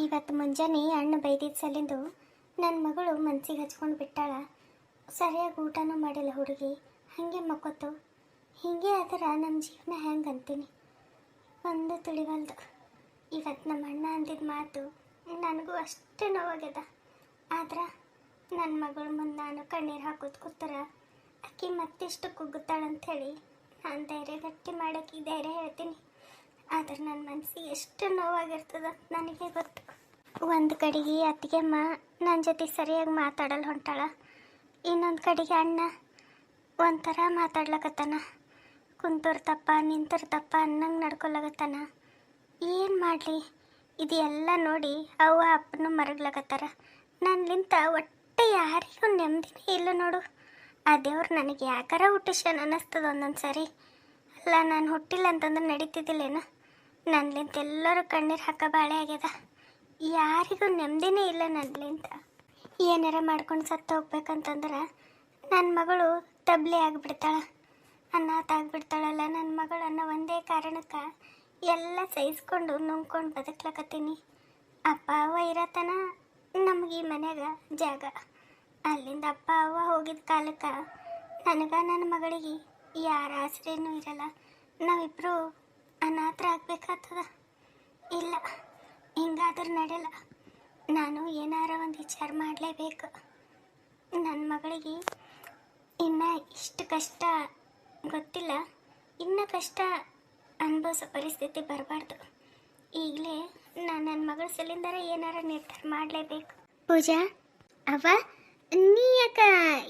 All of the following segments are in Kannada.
ಇವತ್ತು ಮುಂಜಾನೆ ಅಣ್ಣ ಬೈದಿದ್ದ ಸಲಿಂದು ನನ್ನ ಮಗಳು ಮನ್ಸಿಗೆ ಹಚ್ಕೊಂಡು ಬಿಟ್ಟಾಳ. ಸರಿಯಾಗಿ ಊಟನೂ ಮಾಡಿಲ್ಲ ಹುಡುಗಿ, ಹಾಗೆ ಮಕ್ಕೋತು. ಹೀಗೆ ಆದ್ರೆ ನಮ್ಮ ಜೀವನ ಹೆಂಗೆ ಅಂತೀನಿ ಒಂದು ತಿಳಿವಲ್ದು. ಇವತ್ತು ನಮ್ಮ ಅಣ್ಣ ಅಂದಿದ್ದ ಮಾತು ನನಗೂ ಅಷ್ಟೇ ನೋವಾಗ್ಯದ. ಆದ್ರೆ ನನ್ನ ಮಗಳ ಮುಂದೆ ನಾನು ಕಣ್ಣೀರು ಹಾಕೋದು ಕೂತರ ಅಕ್ಕಿ ಮತ್ತಿಷ್ಟು ಕುಗ್ಗುತ್ತಾಳಂಥೇಳಿ ನಾನು ಧೈರ್ಯ ಗಟ್ಟಿ ಮಾಡೋಕ್ಕೆ ಧೈರ್ಯ ಹೇಳ್ತೀನಿ. ಆದ್ರೆ ನನ್ನ ಮನಸ್ಸಿಗೆ ಎಷ್ಟು ನೋವಾಗಿರ್ತದ ನನಗೆ ಗೊತ್ತು. ಒಂದು ಕಡೆಗೆ ಅತ್ತಿಗೆಮ್ಮ ನನ್ನ ಜೊತೆ ಸರಿಯಾಗಿ ಮಾತಾಡಲು ಹೊಂಟಾಳ, ಇನ್ನೊಂದು ಕಡೆಗೆ ಅಣ್ಣ ಒಂಥರ ಮಾತಾಡ್ಲಕತ್ತಾನ. ಕುಂತೋರ್ ತಪ್ಪ ನಿಂತೋರ್ ತಪ್ಪ ಅನ್ನಂಗೆ ನಡ್ಕೊಳಕತ್ತಾನ. ಏನು ಮಾಡಲಿ, ಇದೆಲ್ಲ ನೋಡಿ ಅವ್ವ ಅಪ್ಪನೂ ಮರಗ್ಲಕತ್ತಾರ. ನನ್ನಿಂತ ಒಟ್ಟೆ ಯಾರಿಗೂ ನೆಮ್ಮದಿನೇ ಇಲ್ಲ ನೋಡು. ಆ ದೇವ್ರು ನನಗೆ ಯಾಕಾರ ಹುಟ್ಟಿಸ್ಯಾನ ಅನ್ನಿಸ್ತದ ಒಂದೊಂದು ಸರಿ. ಅಲ್ಲ, ನಾನು ಹುಟ್ಟಿಲ್ಲ ಅಂತಂದ್ರೆ ನಡೀತಿದ್ದಿಲ್ಲೇನು? ನನ್ನಿಂತ ಎಲ್ಲರೂ ಕಣ್ಣೀರು ಹಾಕೋ ಬಾಳೆ ಆಗ್ಯದ. ಯಾರಿಗೂ ನೆಮ್ಮದಿನೇ ಇಲ್ಲ ನನ್ನಿಂತ. ಏನಾರ ಮಾಡ್ಕೊಂಡು ಸತ್ತು ಹೋಗ್ಬೇಕಂತಂದ್ರೆ ನನ್ನ ಮಗಳು ತಬ್ಲೆ ಆಗಿಬಿಡ್ತಾಳೆ, ಅನಾಥ ಆಗಿಬಿಡ್ತಾಳಲ್ಲ ನನ್ನ ಮಗಳು ಅನ್ನೋ ಒಂದೇ ಕಾರಣಕ್ಕೆ ಎಲ್ಲ ಸಹಿಸ್ಕೊಂಡು ನುಂಗ್ಕೊಂಡು ಬದುಕ್ಲಕತ್ತೀನಿ. ಅಪ್ಪ ಅವ್ವ ಇರತನ ನಮಗೆ ಈ ಮನ್ಯಾಗ ಜಾಗ. ಅಲ್ಲಿಂದ ಅಪ್ಪ ಅವ್ವ ಹೋಗಿದ್ದ ಕಾಲಕ್ಕೆ ನನಗೆ ನನ್ನ ಮಗಳಿಗೆ ಯಾರ ಆಸರೆನೂ ಇರಲ್ಲ. ನಾವಿಬ್ಬರು ಅನಾಥರ ಆಗ್ಬೇಕಾಗ್ತದ. ಇಲ್ಲ, ಹಿಂಗಾದ್ರೆ ನಡೆಯಲ್ಲ. ನಾನು ಏನಾರ ಒಂದು ವಿಚಾರ ಮಾಡಲೇಬೇಕು. ನನ್ನ ಮಗಳಿಗೆ ಇನ್ನು ಇಷ್ಟು ಕಷ್ಟ ಗೊತ್ತಿಲ್ಲ, ಇನ್ನು ಕಷ್ಟ ಅನುಭವಿಸೋ ಪರಿಸ್ಥಿತಿ ಬರಬಾರ್ದು. ಈಗಲೇ ನಾನು ನನ್ನ ಮಗಳ ಸಲಿಂದರ ಏನಾರ ನಿರ್ಧಾರ ಮಾಡಲೇಬೇಕು. ಪೂಜಾ ಅವ್ವ, ನೀ ಯಾಕ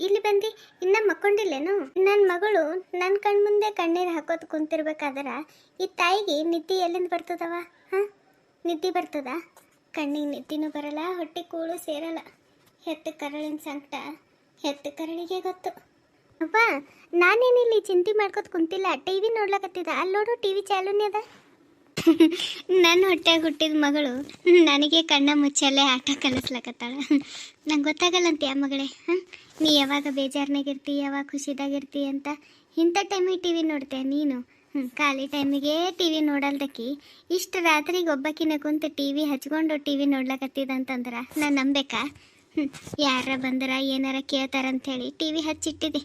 ಇಲ್ಲಿ ಬಂದು ಇನ್ನ ಮಕ್ಕೊಂಡಿಲ್ಲೇನು? ನನ್ನ ಮಗಳು ನನ್ನ ಕಣ್ಮುಂದೆ ಕಣ್ಣೀರು ಹಾಕೋದು ಕುಂತಿರ್ಬೇಕಾದ್ರೆ ಈ ತಾಯಿಗೆ ನಿದ್ದೆ ಎಲ್ಲಿಂದ ಬರ್ತದವ? ಹಾಂ, ನಿದ್ದೆ ಬರ್ತದ? ಕಣ್ಣಿಗೆ ನಿದ್ದೆನೂ ಬರಲ್ಲ, ಹೊಟ್ಟೆ ಕೂಳು ಸೇರಲ್ಲ. ಹೆತ್ತ ಕರಳಿನ ಸಂಕಟ ಹೆತ್ತ ಕರಳಿಗೆ ಗೊತ್ತು. ಅವ್ವ, ನಾನೇನಿಲ್ಲಿ ಚಿಂತೆ ಮಾಡ್ಕೊತ ಕುಂತಿಲ್ಲ, ಟಿ ವಿ ನೋಡ್ಲಕತ್ತಿದ. ಅಲ್ಲಿ ನೋಡು, ಟಿ ವಿ ಚಾಲೂನೇ ಅದ. ನನ್ನ ಹೊಟ್ಟೆಗೆ ಹುಟ್ಟಿದ ಮಗಳು ನನಗೆ ಕಣ್ಣ ಮುಚ್ಚಲ್ಲೇ ಆಟ ಕಲಿಸ್ಲಕತ್ತಾಳ. ನಂಗೆ ಗೊತ್ತಾಗಲ್ಲಂತೆ ಆ ಮಗಳೇ. ಹಾಂ, ನೀ ಯಾವಾಗ ಬೇಜಾರ್ನಾಗಿರ್ತಿ, ಯಾವಾಗ ಖುಷಿದಾಗಿರ್ತಿ ಅಂತ ಇಂಥ ಟೈಮಿಗೆ ಟಿ ವಿ ನೋಡ್ತೆ ನೀನು. ಖಾಲಿ ಟೈಮಿಗೆ ಟಿ ವಿ ನೋಡಲ್ದಕ್ಕಿ ಇಷ್ಟು ರಾತ್ರಿಗೆ ಒಬ್ಬಕಿನ ಕುಂತು ಟಿ ವಿ ಹಚ್ಕೊಂಡು ಟಿ ವಿ ನೋಡ್ಲಕತ್ತಿದಂತಂದ್ರೆ ನಾನು ನಂಬೇಕಾ? ಯಾರ ಬಂದರ ಏನಾರ ಕೇಳ್ತಾರಂಥೇಳಿ ಟಿ ವಿ ಹಚ್ಚಿಟ್ಟಿದೆ.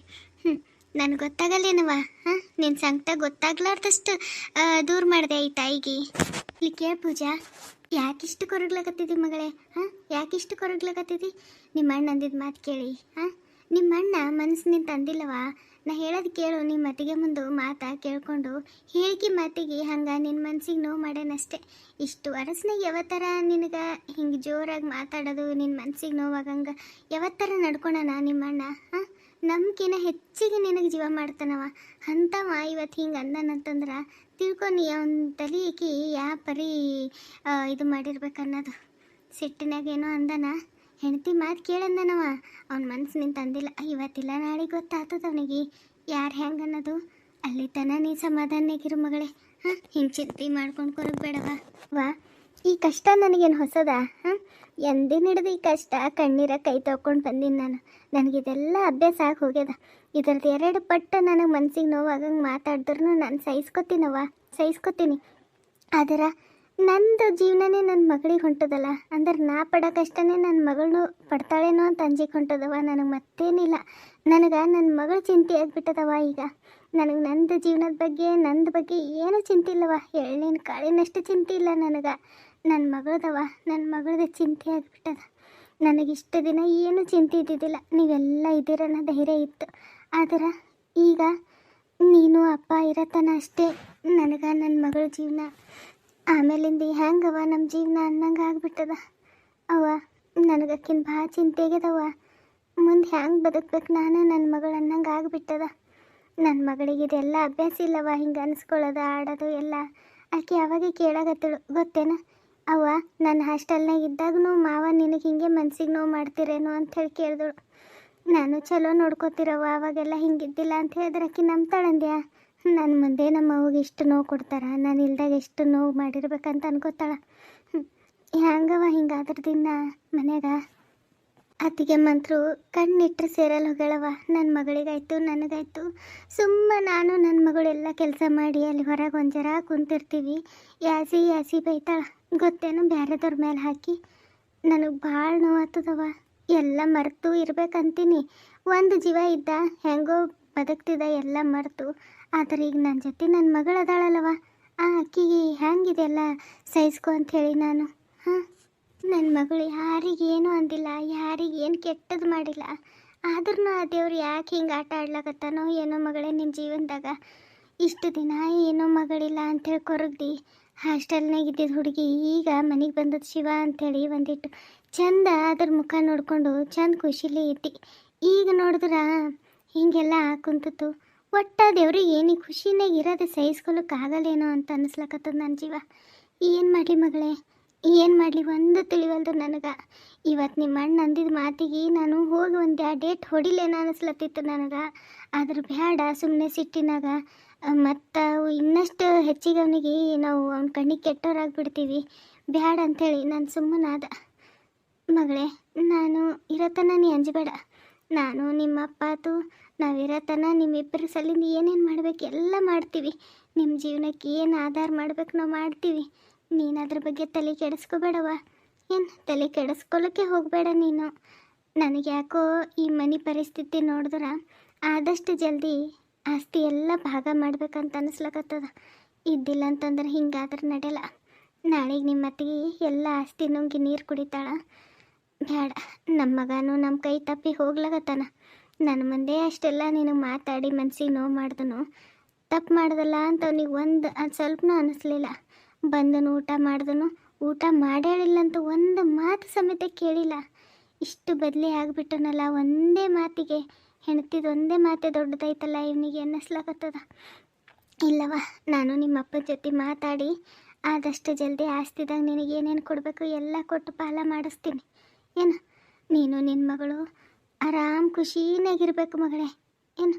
ನನಗೆ ಗೊತ್ತಾಗಲ್ಲೇನವ? ಹಾಂ, ನಿನ್ನ ಸಂಕಟ ಗೊತ್ತಾಗ್ಲಾರ್ದಷ್ಟು ದೂರ ಮಾಡಿದೆ ಈ ತಾಯಿಗೆ. ಇಲ್ಲಿ ಕೇಳ ಪೂಜಾ, ಯಾಕಿಷ್ಟು ಕೊರಗ್ಲಕತ್ತಿದ್ದಿ ಮಗಳೇ? ಹಾಂ, ಯಾಕಿಷ್ಟು ಕೊರಗ್ಲಕತ್ತಿದ್ದಿ? ನಿಮ್ಮ ಅಣ್ಣ ಅಂದಿದ್ದು ಮಾತು ಕೇಳಿ. ಹಾಂ, ನಿಮ್ಮ ಅಣ್ಣ ಮನಸ್ಸಿನಿಂದ ಅಂದಿಲ್ಲವ. ನಾ ಹೇಳೋದು ಕೇಳು. ನಿಮ್ಮ ಮತ್ತಿಗೆ ಮುಂದೆ ಮಾತಾ ಕೇಳ್ಕೊಂಡು ಹೇಳಿಕೆ ಮಾತಿಗೆ ಹಂಗೆ ನಿನ್ನ ಮನ್ಸಿಗೆ ನೋವು ಮಾಡ್ಯಾನಷ್ಟೇ. ಇಷ್ಟು ವರ್ಷನಾಗ ಯಾವತ್ತರ ನಿನಗೆ ಹಿಂಗೆ ಜೋರಾಗಿ ಮಾತಾಡೋದು ನಿನ್ನ ಮನ್ಸಿಗೆ ನೋವಾಗಂಗೆ ಯಾವತ್ತರ ನಡ್ಕೊಳಣ ನಿಮ್ಮ ಅಣ್ಣ? ಹಾಂ, ನಮ್ಕಿನ ಹೆಚ್ಚಿಗೆ ನಿನಗೆ ಜೀವ ಮಾಡ್ತಾನವ. ಅಂಥವ ಇವತ್ತು ಹಿಂಗೆ ಅಂದನಂತಂದ್ರೆ ತಿಳ್ಕೊನಿ ಅವನ ತಲೆಗೆ ಯಾವ ಪರಿ ಇದು ಮಾಡಿರ್ಬೇಕನ್ನೋದು. ಸಿಟ್ಟಿನಾಗೇನೋ ಅಂದನ, ಹೆಂಡತಿ ಮಾತು ಕೇಳಂದನವ. ಅವ್ನ ಮನಸ್ಸಿನಿಂದ ಅಂದಿಲ್ಲ. ಇವತ್ತಿಲ್ಲ ನಾಳೆಗೆ ಗೊತ್ತಾಗ್ತದ ಅವನಿಗೆ ಯಾರು ಹೆಂಗೆ ಅನ್ನೋದು. ಅಲ್ಲಿ ತನ ನೀ ಸಮಾಧಾನಾಗಿರು ಮಗಳೇ. ಹಾಂ, ಹಿಂಗೆ ಚಿಂತೆ ಮಾಡ್ಕೊಂಡು ಕೊರಗಬೇಡವ. ವಾ, ಈ ಕಷ್ಟ ನನಗೇನು ಹೊಸದ? ಹಾಂ, ಎಂದಿನ ಹಿಡಿದು ಈ ಕಷ್ಟ ಕಣ್ಣೀರ ಕೈ ತೊಗೊಂಡು ಬಂದೀನಿ ನಾನು. ನನಗಿದೆಲ್ಲ ಅಭ್ಯಾಸ ಆಗಿ ಹೋಗ್ಯದ. ಇದರದ್ದು 2 ಪಟ್ಟು ನನಗೆ ಮನ್ಸಿಗೆ ನೋವಾಗಂಗೆ ಮಾತಾಡಿದ್ರೂ ನಾನು ಸಹಿಸ್ಕೊತೀನಿ. ಆದ್ರೆ ನಂದು ಜೀವನನೇ ನನ್ನ ಮಗಳಿಗೆ ಹೊಂಟದಲ್ಲ, ಅಂದ್ರೆ ನಾ ಪಡೋ ಕಷ್ಟನೇ ನನ್ನ ಮಗಳನ್ನೂ ಪಡ್ತಾಳೇನೋ ಅಂತ ಅಂಜಿಕೆ ಹೊಂಟದವ. ನನಗೆ ಮತ್ತೇನಿಲ್ಲ. ನನಗೆ ನನ್ನ ಮಗಳು ಚಿಂತೆ ಆಗಿಬಿಟ್ಟದವ. ಈಗ ನನಗೆ ನಂದು ಜೀವನದ ಬಗ್ಗೆ ನಂದು ಬಗ್ಗೆ ಏನೂ ಚಿಂತೆ ಇಲ್ಲವ. ಎಳ್ಳಿನ ಕಾಳಿನಷ್ಟು ಚಿಂತೆ ಇಲ್ಲ ನನಗೆ. ನನ್ನ ಮಗಳದ ಚಿಂತೆ ಆಗಿಬಿಟ್ಟದ. ನನಗಿಷ್ಟು ದಿನ ಏನೂ ಚಿಂತೆ ಇದ್ದಿದ್ದಿಲ್ಲ. ನೀವೆಲ್ಲ ಇದ್ದೀರನ್ನ ಧೈರ್ಯ ಇತ್ತು. ಆದ್ರೆ ಈಗ ನೀನು ಅಪ್ಪ ಇರತನ ಅಷ್ಟೇ ನನಗೆ ನನ್ನ ಮಗಳ ಜೀವನ. ಆಮೇಲಿಂದ ಹೆಂಗವ ನಮ್ಮ ಜೀವನ ಅನ್ನಂಗೆ ಆಗ್ಬಿಟ್ಟದ. ಅವ್ವ, ನನಗಕ್ಕಿಂತ ಭಾಳ ಚಿಂತೆ ಆಗ್ಯದವ. ಮುಂದೆ ಹೆಂಗೆ ಬದುಕ್ಬೇಕು ನಾನು ನನ್ನ ಮಗಳು ಅನ್ನಂಗೆ ಆಗ್ಬಿಟ್ಟದ. ನನ್ನ ಮಗಳಿಗೆ ಇದೆಲ್ಲ ಅಭ್ಯಾಸ ಇಲ್ಲವ, ಹಿಂಗೆ ಅನಿಸ್ಕೊಳ್ಳೋದು ಆಡೋದು ಎಲ್ಲ. ಆಕೆ ಯಾವಾಗ ಕೇಳಾಗತ್ತಳು ಗೊತ್ತೇನ? ಅವ್ವ, ನನ್ನ ಹಾಸ್ಟೆಲ್ನಾಗ ಇದ್ದಾಗೂ ಮಾವ ನಿನಗೆ ಹಿಂಗೆ ಮನ್ಸಿಗೆ ನೋವು ಮಾಡ್ತೀರೇನೋ ಅಂಥೇಳಿ ಕೇಳಿದಳು. ನಾನು ಚಲೋ ನೋಡ್ಕೋತಿರವ, ಅವಾಗೆಲ್ಲ ಹಿಂಗಿದ್ದಿಲ್ಲ ಅಂತ ಹೇಳಿದ್ರೆ ಆಕೆ ನಂಬ್ತಾಳಂದ್ಯಾ? ನನ್ನ ಮುಂದೆ ನಮ್ಮ ಅವ್ಗೆ ಇಷ್ಟು ನೋವು ಕೊಡ್ತಾರ, ನಾನು ಇಲ್ದಾಗ ಎಷ್ಟು ನೋವು ಮಾಡಿರ್ಬೇಕಂತ ಅನ್ಕೋತಾಳ. ಹ್ಯಾಂಗವ ಹಿಂಗಾದ್ರ ದಿನ ಮನ್ಯಾಗ? ಅತ್ತಿಗೆ ಮಂತ್ರು ಕಣ್ಣಿಟ್ರೆ ಸೇರಲ್ಲ ಹೋಗಳವ. ನನ್ನ ಮಗಳಿಗಾಯ್ತು ನನಗಾಯ್ತು. ನಾನು ನನ್ನ ಮಗಳೆಲ್ಲ ಕೆಲಸ ಮಾಡಿ ಅಲ್ಲಿ ಹೊರಗೆ ಒಂದು ಜರ ಕುಂತಿರ್ತೀವಿ. ಯಾಸಿ ಬೈತಾಳ. ಗೊತ್ತೇನು ಬೇರೆದವ್ರ ಮೇಲೆ ಹಾಕಿ ನನಗೆ ಭಾಳ ನೋವಾಗ್ತದವ. ಎಲ್ಲ ಮರೆತು ಇರ್ಬೇಕಂತೀನಿ. ಒಂದು ಜೀವ ಇದ್ದ ಹೆಂಗೋ ಬದುಕ್ತಿದ್ದ ಎಲ್ಲ ಮರೆತು. ಆದರೆ ಈಗ ನನ್ನ ಜೊತೆ ನನ್ನ ಮಗಳು ಅದಾಳಲ್ಲವ, ಆ ಅಕ್ಕಿಗೆ ಹೆಂಗಿದೆ ಎಲ್ಲ ಸಹಿಸ್ಕೊ ಅಂಥೇಳಿ ನಾನು. ಹಾಂ, ನನ್ನ ಮಗಳು ಯಾರಿಗೇನು ಅಂದಿಲ್ಲ, ಯಾರಿಗೇನು ಕೆಟ್ಟದ್ದು ಮಾಡಿಲ್ಲ. ಆದ್ರೂ ಆ ದೇವ್ರು ಯಾಕೆ ಹಿಂಗೆ ಆಟ ಆಡ್ಲಾಕತ್ತಾನೋ ಏನೋ ಮಗಳೇ ನಿನ್ನ ಜೀವನದಾಗ. ಇಷ್ಟು ದಿನ ಏನೋ ಮಗಳಿಲ್ಲ ಅಂಥೇಳಿ ಕೊರಗ್ದು ಹಾಸ್ಟೆಲ್ನಾಗ ಇದ್ದಿದ್ದು ಹುಡುಗಿ ಈಗ ಮನೆಗೆ ಬಂದದ್ದು ಶಿವ ಅಂಥೇಳಿ ಒಂದಿಟ್ಟು ಚಂದ ಅದ್ರ ಮುಖ ನೋಡಿಕೊಂಡು ಚಂದ ಖುಷಿಲೇ ಇದ್ದಿ. ಈಗ ನೋಡಿದ್ರೆ ಹೀಗೆಲ್ಲ ಕುಂತಿತ್ತು. ಒಟ್ಟ ದೇವ್ರಿಗೆ ಏನು ಖುಷಿನಾಗ ಇರೋದು ಸಹಿಸ್ಕೊಳಕ್ಕಾಗಲ್ಲೇನೋ ಅಂತ ಅನ್ನಿಸ್ಲಕತ್ತದ ನನ್ನ ಜೀವ. ಏನು ಮಾಡಲಿ ಮಗಳೇ, ಏನು ಮಾಡಲಿ ಒಂದು ತಿಳಿವಲ್ದು ನನಗೆ. ಇವತ್ತು ನಿಮ್ಮ ಅಣ್ಣ ಅಂದಿದ್ದ ಮಾತಿಗೆ ನಾನು ಹೋಗಿ ಒಂದು ಡೇಟ್ ಹೊಡಿಲೇನ ಅನ್ನಿಸ್ಲತ್ತಿತ್ತು ನನಗೆ. ಆದ್ರೆ ಬೇಡ, ಸುಮ್ಮನೆ ಸಿಟ್ಟಿನಾಗ ಮತ್ತು ಇನ್ನಷ್ಟು ಹೆಚ್ಚಿಗೆ ಅವನಿಗೆ ನಾವು ಅವ್ನ ಕಣ್ಣಿಗೆ ಕೆಟ್ಟವರಾಗ್ಬಿಡ್ತೀವಿ, ಬೇಡ ಅಂಥೇಳಿ ನಾನು ಸುಮ್ಮನಾದ. ಮಗಳೇ, ನಾನು ಇರತನ ನೀ ಅಂಜಬೇಡ. ನಾನು ನಿಮ್ಮ ಅಪ್ಪ ಆತು ನಾವಿರತನ ನಿಮ್ಮಿಬ್ಬರ ಸಲಿಂದ ಏನೇನು ಮಾಡ್ಬೇಕು ಎಲ್ಲ ಮಾಡ್ತೀವಿ. ನಿಮ್ಮ ಜೀವನಕ್ಕೆ ಏನು ಆಧಾರ ಮಾಡ್ಬೇಕು ನಾವು ಮಾಡ್ತೀವಿ. ನೀನು ಅದ್ರ ಬಗ್ಗೆ ತಲೆ ಕೆಡಿಸ್ಕೋಬೇಡವ. ಏನು ತಲೆ ಕೆಡಿಸ್ಕೊಳ್ಳೋಕ್ಕೆ ಹೋಗಬೇಡ ನೀನು. ನನಗೆ ಯಾಕೋ ಈ ಮನೆ ಪರಿಸ್ಥಿತಿ ನೋಡಿದ್ರೆ ಆದಷ್ಟು ಜಲ್ದಿ ಆಸ್ತಿ ಎಲ್ಲ ಭಾಗ ಮಾಡ್ಬೇಕಂತ ಅನಿಸ್ಲಕತ್ತದ. ಇದ್ದಿಲ್ಲ ಅಂತಂದ್ರೆ ಹಿಂಗಾದ್ರೆ ನಡೆಯಲ್ಲ. ನಾಳೆಗೆ ನಿಮ್ಮ ಅತ್ತಿಗೆ ಎಲ್ಲ ಆಸ್ತಿ ನುಂಗಿ ನೀರು ಕುಡಿತಾಳ. ಬೇಡ, ನಮ್ಮ ಮಗನೂ ನಮ್ಮ ಕೈ ತಪ್ಪಿ ಹೋಗ್ಲಾಗತ್ತಾನ. ನನ್ನ ಮುಂದೆ ಅಷ್ಟೆಲ್ಲ ನಿನಗೆ ಮಾತಾಡಿ ಮನ್ಸಿಗೆ ನೋವು ಮಾಡ್ದನು. ತಪ್ಪು ಮಾಡ್ದಲ್ಲ ಅಂತ ಅವ್ನಿಗೆ ಅದು ಸ್ವಲ್ಪನೂ ಅನ್ನಿಸ್ಲಿಲ್ಲ. ಬಂದನು ಊಟ ಮಾಡ್ದನು, ಊಟ ಮಾಡ್ಯಾಳಿಲ್ಲ ಅಂತ ಒಂದು ಮಾತು ಸಮೇತ ಕೇಳಿಲ್ಲ. ಇಷ್ಟು ಬದಲಿ ಆಗಿಬಿಟ್ಟನಲ್ಲ ಒಂದೇ ಮಾತಿಗೆ. ಹೆಣ್ತಿದ್ದು ಒಂದೇ ಮಾತೆ ದೊಡ್ಡದೈತಲ್ಲ ಇವನಿಗೆ ಅನ್ನಿಸ್ಲಾಕತ್ತದ. ಇಲ್ಲವ, ನಾನು ನಿಮ್ಮ ಅಪ್ಪನ ಜೊತೆ ಮಾತಾಡಿ ಆದಷ್ಟು ಜಲ್ದಿ ಆಸ್ತಿದಾಗ ನಿನಗೆ ಏನೇನು ಕೊಡಬೇಕು ಎಲ್ಲ ಕೊಟ್ಟು ಪಾಲ ಮಾಡಿಸ್ತೀನಿ. ಏನು ನೀನು ನಿನ್ನ ಮಗಳು ಆರಾಮ್ ಖುಷಿನಾಗಿರ್ಬೇಕು ಮಗಳೇ. ಏನು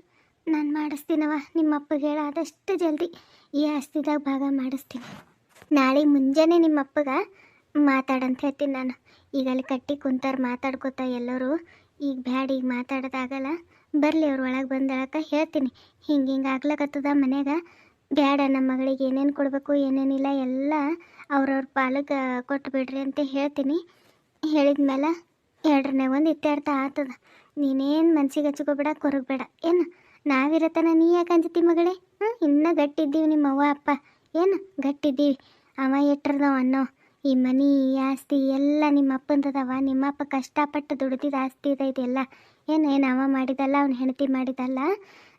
ನಾನು ಮಾಡಿಸ್ತೀನವ, ನಿಮ್ಮ ಅಪ್ಪಗೆ ಹೇಳ ಆದಷ್ಟು ಜಲ್ದಿ ಈ ಆಸ್ತಿದಾಗ ಭಾಗ ಮಾಡಿಸ್ತೀನಿ. ನಾಳೆ ಮುಂಜಾನೆ ನಿಮ್ಮ ಅಪ್ಪಗೆ ಮಾತಾಡಂತ ಹೇಳ್ತೀನಿ ನಾನು. ಈಗ ಅಲ್ಲಿ ಕಟ್ಟಿ ಕುಂತಾರ ಮಾತಾಡ್ಕೋತ ಎಲ್ಲರೂ. ಈಗ ಬ್ಯಾಡ, ಈಗ ಮಾತಾಡೋದಾಗಲ್ಲ, ಬರಲಿ ಅವ್ರ ಒಳಗೆ ಬಂದಳಕ ಹೇಳ್ತೀನಿ. ಹಿಂಗೆ ಆಗ್ಲಕತ್ತದ ಮನ್ಯಾಗ, ಬ್ಯಾಡ, ನಮ್ಮ ಮಗಳಿಗೆ ಏನೇನು ಕೊಡಬೇಕು ಏನೇನಿಲ್ಲ ಎಲ್ಲ ಅವ್ರವ್ರ ಪಾಲಿಗೆ ಕೊಟ್ಬಿಡ್ರಿ ಅಂತ ಹೇಳ್ತೀನಿ. ಹೇಳಿದ್ಮೇಲೆ ಎರಡನೇ ಒಂದು ಇತ್ಯರ್ಥ ಆಗ್ತದ. ನೀನೇನು ಮನ್ಸಿಗೆ ಹಚ್ಕೋಬೇಡ, ಕೊರಗಬೇಡ. ಏನು ನಾವಿರತನ ನೀ ಯಾಕೆ ಅಂಜತಿ ಮಗಳೇ? ಇನ್ನೂ ಗಟ್ಟಿದ್ದೀವಿ, ನಿಮ್ಮ ಅವ್ವ ಅಪ್ಪ ಏನು ಗಟ್ಟಿದ್ದೀವಿ. ಅವ ಎಟ್ರದವ ಅನ್ನೋ ಈ ಮನೆ ಆಸ್ತಿ ಎಲ್ಲ ನಿಮ್ಮ ಅಪ್ಪಂದದವ. ನಿಮ್ಮ ಅಪ್ಪ ಕಷ್ಟಪಟ್ಟು ದುಡ್ದಿದ್ದ ಆಸ್ತಿ ಇದೆಲ್ಲ ಏನು ಅವ ಮಾಡಿದಲ್ಲ, ಅವ್ನ ಹೆಂಡತಿ ಮಾಡಿದಲ್ಲ.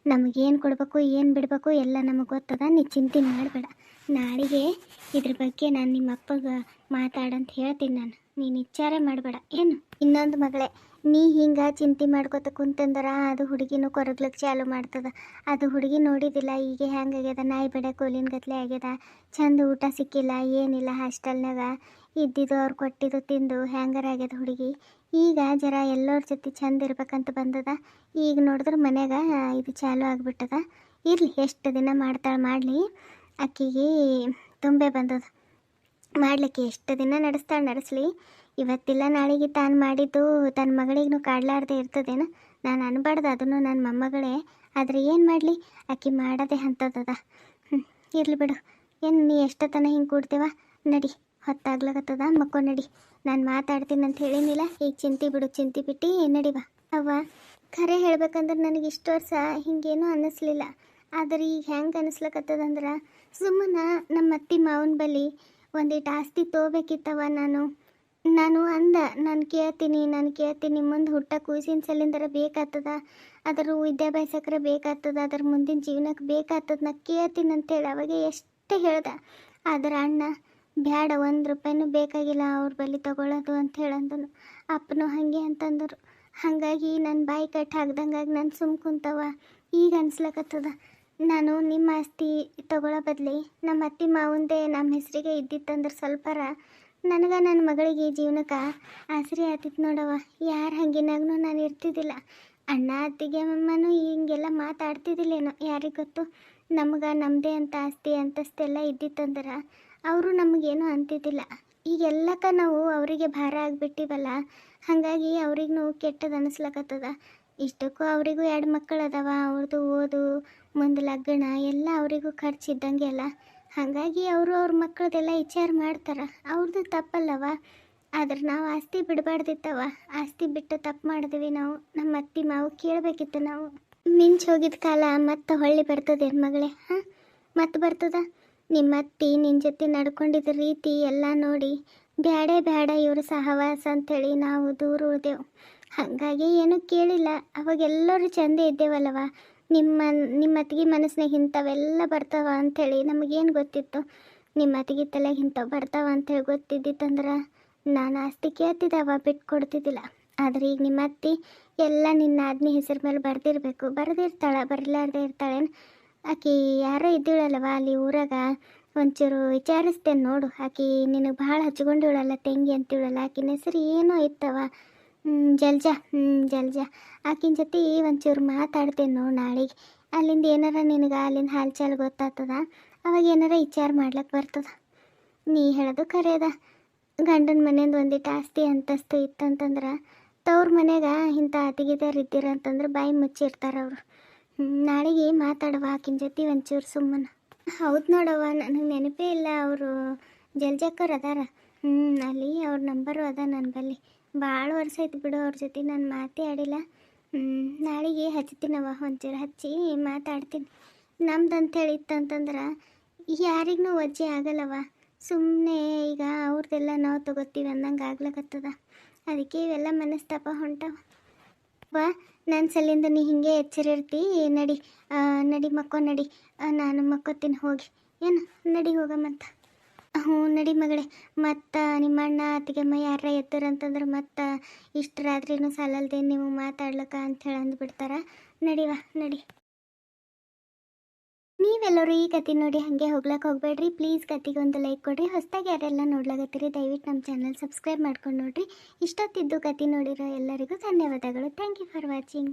ನಮಗೇನು ಕೊಡಬೇಕು ಏನು ಬಿಡಬೇಕು ಎಲ್ಲ ನಮಗೆ ಗೊತ್ತದ. ನೀ ಚಿಂತೆ ಮಾಡಬೇಡ. ನಾಳೆಗೆ ಇದ್ರ ಬಗ್ಗೆ ನಾನು ನಿಮ್ಮ ಅಪ್ಪಗೆ ಮಾತಾಡಂತ ಹೇಳ್ತೀನಿ ನಾನು. ನೀನು ವಿಚಾರ ಮಾಡಬೇಡ. ಏನು ಇನ್ನೊಂದು ಮಗಳೇ, ನೀ ಹಿಂಗೆ ಚಿಂತೆ ಮಾಡ್ಕೊತ ಕುಂತಂದ್ರೆ ಅದು ಹುಡುಗಿನೂ ಕೊರಗ್ಲಿಕ್ಕೆ ಚಾಲು ಮಾಡ್ತದ. ಅದು ಹುಡುಗಿ ನೋಡಿದಿಲ್ಲ ಈಗ ಹೆಂಗಾಗ್ಯದ, ನಾಯಿ ಬೇಡ ಕೋಲಿನ ಗತ್ಲೆ ಆಗ್ಯದ. ಚಂದ ಊಟ ಸಿಕ್ಕಿಲ್ಲ ಏನಿಲ್ಲ, ಹಾಸ್ಟೆಲ್ನಾಗ ಇದ್ದಿದ್ದು ಅವ್ರು ಕೊಟ್ಟಿದ್ದು ತಿಂದು ಹ್ಯಾಂಗರ್ ಆಗ್ಯದ ಹುಡುಗಿ. ಈಗ ಜರ ಎಲ್ಲರ ಜೊತೆ ಚಂದ ಇರ್ಬೇಕಂತ ಬಂದದ. ಈಗ ನೋಡಿದ್ರೆ ಮನ್ಯಾಗ ಇದು ಚಾಲು ಆಗಿಬಿಟ್ಟದ. ಇರಲಿ, ಎಷ್ಟು ದಿನ ಮಾಡ್ತಾಳೆ ಮಾಡಲಿ, ಅಕ್ಕಿಗೆ ತುಂಬೆ ಬಂದದ. ಮಾಡ್ಲಿಕ್ಕೆ ಎಷ್ಟು ದಿನ ನಡೆಸಲಿ. ಇವತ್ತಿಲ್ಲ ನಾಳೆಗೆ ತಾನು ಮಾಡಿದ್ದು ತನ್ನ ಮಗಳಿಗೂ ಕಾಡಲಾರ್ದೆ ಇರ್ತದೇನು? ನಾನು ಅನ್ಬಾರ್ದು, ಅದನ್ನು ನನ್ನ ಮೊಮ್ಮಗಳೇ. ಆದರೆ ಏನು ಮಾಡಲಿ, ಆಕಿ ಮಾಡೋದೇ ಅಂಥದ್ದದ. ಇರಲಿ ಬಿಡು. ಏನು ನೀ ಎಷ್ಟೊತ್ತನ ಹಿಂಗೆ ಕೂಡ್ತೇವ? ನಡಿ, ಹೊತ್ತಾಗ್ಲಾಗತ್ತದ, ಮಕ್ಕೋ ನಡಿ. ನಾನು ಮಾತಾಡ್ತೀನಿ ಅಂತ ಹೇಳಿನಿಲ್ಲ, ಈಗ ಚಿಂತೆ ಬಿಡು, ಚಿಂತೆ ಬಿಟ್ಟು ನಡಿವ. ಅವ್ವ, ಖರೆ ಹೇಳ್ಬೇಕಂದ್ರೆ ನನಗೆ ಇಷ್ಟು ವರ್ಷ ಹಿಂಗೇನೂ ಅನ್ನಿಸ್ಲಿಲ್ಲ. ಆದರೆ ಈಗ ಹೆಂಗೆ ಅನ್ನಿಸ್ಲಕತ್ತದಂದ್ರೆ, ಸುಮ್ಮನೆ ನಮ್ಮ ಅತ್ತಿ ಮಾವನ ಬಳಿ ಒಂದಿಟ್ಟು ಆಸ್ತಿ ತೊಗೋಬೇಕಿತ್ತವ. ನಾನು ನಾನು ಕೇಳ್ತೀನಿ ಮುಂದೆ ಹುಟ್ಟ ಕೂಸಿನ ಸಲಿಂದರ ಬೇಕಾಗ್ತದ, ಅದರ ವಿದ್ಯಾಭ್ಯಾಸಕ್ರೆ ಬೇಕಾಗ್ತದ, ಅದರ ಮುಂದಿನ ಜೀವನಕ್ಕೆ ಬೇಕಾಗ್ತದ. ನಾ ಕೇಳ್ತೀನಿ ಅಂತೇಳಿ ಅವಾಗೆ ಎಷ್ಟು ಹೇಳ್ದೆ. ಆದ್ರೆ ಅಣ್ಣ ಬ್ಯಾಡ, 1 ರೂಪಾಯಿನೂ ಬೇಕಾಗಿಲ್ಲ ಅವ್ರ ಬಳಿ ತಗೊಳ್ಳೋದು ಅಂತ ಹೇಳಂದನು. ಅಪ್ಪನೂ ಹಾಗೆ ಅಂತಂದರು. ಹಾಗಾಗಿ ನನ್ನ ಬಾಯಿ ಕಟ್ಟಿ ಹಾಕ್ದಂಗಾಗಿ ನಾನು ಸುಮ್ಮ ಕುಂತವ. ಈಗ ಅನ್ಸ್ಲಕತ್ತದ, ನಾನು ನಿಮ್ಮ ಆಸ್ತಿ ತಗೊಳ್ಳೋ ಬದಲಿ ನಮ್ಮ ಅತ್ತಿ ಮಾವಂದೇ ನಮ್ಮ ಹೆಸರಿಗೆ ಇದ್ದಿತ್ತಂದ್ರೆ ಸ್ವಲ್ಪರ ನನಗೆ ನನ್ನ ಮಗಳಿಗೆ ಜೀವನಕ್ಕೆ ಆಸರೆ ಆತಿತ್ತು ನೋಡವ. ಯಾರು ಹಂಗಿನಾಗೂ ನಾನು ಇರ್ತಿದ್ದಿಲ್ಲ. ಅಣ್ಣ ಅತ್ತಿಗೆ ಅಮ್ಮನೂ ಹಿಂಗೆಲ್ಲ ಮಾತಾಡ್ತಿದ್ದಿಲ್ಲೇನೋ, ಯಾರಿಗೆ ಗೊತ್ತು. ನಮ್ಗೆ ನಮ್ಮದೇ ಅಂತ ಆಸ್ತಿ ಅಂತಸ್ತೆಲ್ಲ ಇದ್ದಿತ್ತಂದ್ರೆ ಅವರು ನಮಗೇನು ಅಂತಿದ್ದಿಲ್ಲ. ಈಗೆಲ್ಲಕ್ಕ ನಾವು ಅವರಿಗೆ ಭಾರ ಆಗಿಬಿಟ್ಟಿವಲ್ಲ, ಹಾಗಾಗಿ ಅವ್ರಿಗೂ ಕೆಟ್ಟದ್ದು ಅನ್ನಿಸ್ಲಕತ್ತದ. ಇಷ್ಟಕ್ಕೂ ಅವರಿಗೂ 2 ಮಕ್ಕಳು ಅದಾವ. ಅವ್ರದ್ದು ಓದು ಮುಂದೆ ಲಗ್ನ ಎಲ್ಲ ಅವರಿಗೂ ಖರ್ಚಿದ್ದಂಗೆ ಅಲ್ಲ. ಹಾಗಾಗಿ ಅವರು ಅವ್ರ ಮಕ್ಕಳದೆಲ್ಲ ವಿಚಾರ ಮಾಡ್ತಾರೆ. ಅವ್ರದ್ದು ತಪ್ಪಲ್ಲವ. ಆದ್ರೆ ನಾವು ಆಸ್ತಿ ಬಿಡಬಾರ್ದಿತ್ತವ. ಆಸ್ತಿ ಬಿಟ್ಟು ತಪ್ಪು ಮಾಡಿದ್ವಿ ನಾವು. ನಮ್ಮ ಅತ್ತಿ ಮಾವು ಕೇಳಬೇಕಿತ್ತು ನಾವು. ಮಿಂಚು ಹೋಗಿದ ಕಾಲ ಮತ್ತೆ ಹೊಳ್ಳಿ ಬರ್ತದೆ ಮಗಳೇ. ಹಾಂ, ಮತ್ತೆ ಬರ್ತದ. ನಿಮ್ಮ ಅತ್ತಿ ನಿನ್ನ ಜೊತೆ ನಡ್ಕೊಂಡಿದ್ದ ರೀತಿ ಎಲ್ಲ ನೋಡಿ ಬ್ಯಾಡೇ ಬೇಡ ಇವರು ಸಹವಾಸ ಅಂಥೇಳಿ ನಾವು ದೂರ ಉಳಿದೆವು. ಹಾಗಾಗಿ ಏನೂ ಕೇಳಿಲ್ಲ. ಅವಾಗೆಲ್ಲರೂ ಚಂದ ಇದ್ದೇವಲ್ಲವ. ನಿಮ್ಮ ಅತ್ತಿಗೆ ಮನಸ್ಸಿನಾಗ ಇಂಥವೆಲ್ಲ ಬರ್ತಾವ ಅಂಥೇಳಿ ನಮಗೇನು ಗೊತ್ತಿತ್ತು? ನಿಮ್ಮ ಅತ್ತಿಗೆ ತಲೆಗೆ ಇಂಥವು ಬರ್ತಾವ ಅಂಥೇಳಿ ಗೊತ್ತಿದ್ದಿತ್ತಂದ್ರೆ ನಾನು ಆಸ್ತಿ ಕೇಳ್ತಿದ್ದವ, ಬಿಟ್ಟು ಕೊಡ್ತಿದ್ದಿಲ್ಲ. ಆದರೆ ಈಗ ನಿಮ್ಮ ಅತ್ತಿ ಎಲ್ಲ ನಿನ್ನ ಆದ್ನಿ ಹೆಸರು ಮೇಲೆ ಬರೆದಿರಬೇಕು. ಬರೆದಿರ್ತಾಳೆ, ಬರಲಾರ್ದೆ ಇರ್ತಾಳೇನು? ಆಕೆ ಯಾರೋ ಇದ್ದೀಳಲ್ವ ಅಲ್ಲಿ ಊರಾಗ, ಒಂಚೂರು ವಿಚಾರಿಸ್ತೇನೆ ನೋಡು. ಆಕೆ ನಿನಗೆ ಭಾಳ ಹಚ್ಕೊಂಡಿಳಲ್ಲ, ತೆಂಗಿ ಅಂತೀಳಲ್ಲ, ಆಕಿನ ಹೆಸರು ಏನೋ ಇತ್ತವ. ಜಲ್ಜಾ. ಜಲ್ಜಾ. ಆಕಿನ ಜೊತೆ ಒಂಚೂರು ಮಾತಾಡ್ತೇನೆ ನೋಡು ನಾಳೆಗೆ. ಅಲ್ಲಿಂದ ಏನಾರ ನಿನಗೆ ಅಲ್ಲಿಂದ ಹಾಲು ಚಾಲು ಗೊತ್ತಾಗ್ತದ. ಅವಾಗ ಏನಾರ ವಿಚಾರ ಮಾಡ್ಲಿಕ್ಕೆ ಬರ್ತದ. ನೀ ಹೇಳೋದು ಖರೆ ಅದ. ಗಂಡನ ಮನೆಯಿಂದ ಒಂದಿಟ್ಟು ಆಸ್ತಿ ಅಂತಸ್ತು ಇತ್ತಂತಂದ್ರೆ ತವ್ರ ಮನೆಯಾಗ ಇಂಥ ಅತಿಗಿದಾರ ಇದ್ದೀರಂತಂದ್ರೆ ಬಾಯಿ ಮುಚ್ಚಿರ್ತಾರೆ ಅವರು. ನಾಳೆಗೆ ಮಾತಾಡುವ ಆಕಿನ ಜೊತೆ ಒಂಚೂರು ಸುಮ್ಮನೆ. ಹೌದು ನೋಡವ್ವ, ನನಗೆ ನೆನಪೇ ಇಲ್ಲ. ಅವರು ಜಲ್ಜಕ್ಕವ್ರು ಅದಾರ. ಅಲ್ಲಿ ಅವ್ರ ನಂಬರು ಅದ ನನ್ನ ಬಲ್ಲಿ. ಭಾಳ ವರ್ಷ ಆಯ್ತು ಬಿಡು, ಅವ್ರ ಜೊತೆ ನಾನು ಮಾತೇ ಆಡಿಲ್ಲ. ನಾಳೆಗೆ ಹಚ್ತೀನವ, ಒಂಚೂರು ಹಚ್ಚಿ ಮಾತಾಡ್ತೀನಿ. ನಮ್ದು ಅಂಥೇಳಿ ಇತ್ತಂತಂದ್ರೆ ಯಾರಿಗೂ ವಜ್ಜೆ ಆಗಲ್ಲವ. ಸುಮ್ಮನೆ ಈಗ ಅವ್ರದ್ದೆಲ್ಲ ನಾವು ತಗೋತೀವಿ ಅನ್ನಂಗೆ ಆಗ್ಲಕತ್ತದ. ಅದಕ್ಕೆ ಇವೆಲ್ಲ ಮನಸ್ತಾಪ ಹೊಂಟವ. ವಾ, ನನ್ನ ಸಲಿಂದ ನೀ ಹಿಂಗೆ ಎಚ್ಚರಿರ್ತಿ. ನಡಿ ನಡಿ ಮಕ್ಕೋ, ನಡಿ. ನಾನು ಮಕ್ಕೋತೀನಿ ಹೋಗಿ. ಏನು ನಡಿ ಹೋಗಮ್ಮಂತ. ಹ್ಞೂ ನಡಿ ಮಗಳೇ. ಮತ್ತು ನಿಮ್ಮ ಅಣ್ಣ ಅತ್ತಿಗೆಮ್ಮ ಯಾರ ಎತ್ತರಂತಂದ್ರೆ ಮತ್ತು ಇಷ್ಟು ರಾತ್ರಿನೂ ಸಾಲಲ್ದೆ ನೀವು ಮಾತಾಡ್ಲಕ್ಕ ಅಂಥೇಳಿ ಅಂದ್ಬಿಡ್ತಾರ. ನಡಿವಾ, ನಡಿ. ನೀವೆಲ್ಲರೂ ಈ ಕತೆ ನೋಡಿ ಹಾಗೆ ಹೋಗ್ಲಕ್ಕೆ ಹೋಗಬೇಡ್ರಿ. ಪ್ಲೀಸ್ ಕತೆಗೆ ಒಂದು ಲೈಕ್ ಕೊಡಿರಿ. ಹೊಸದಾಗಿ ಯಾರೆಲ್ಲ ನೋಡ್ಲಾಗತ್ತೀರಿ ದಯವಿಟ್ಟು ನಮ್ಮ ಚಾನಲ್ ಸಬ್ಸ್ಕ್ರೈಬ್ ಮಾಡ್ಕೊಂಡು ನೋಡಿರಿ. ಇಷ್ಟೊತ್ತಿದ್ದು ಕತೆ ನೋಡಿರೋ ಎಲ್ಲರಿಗೂ ಧನ್ಯವಾದಗಳು. Thank you for watching.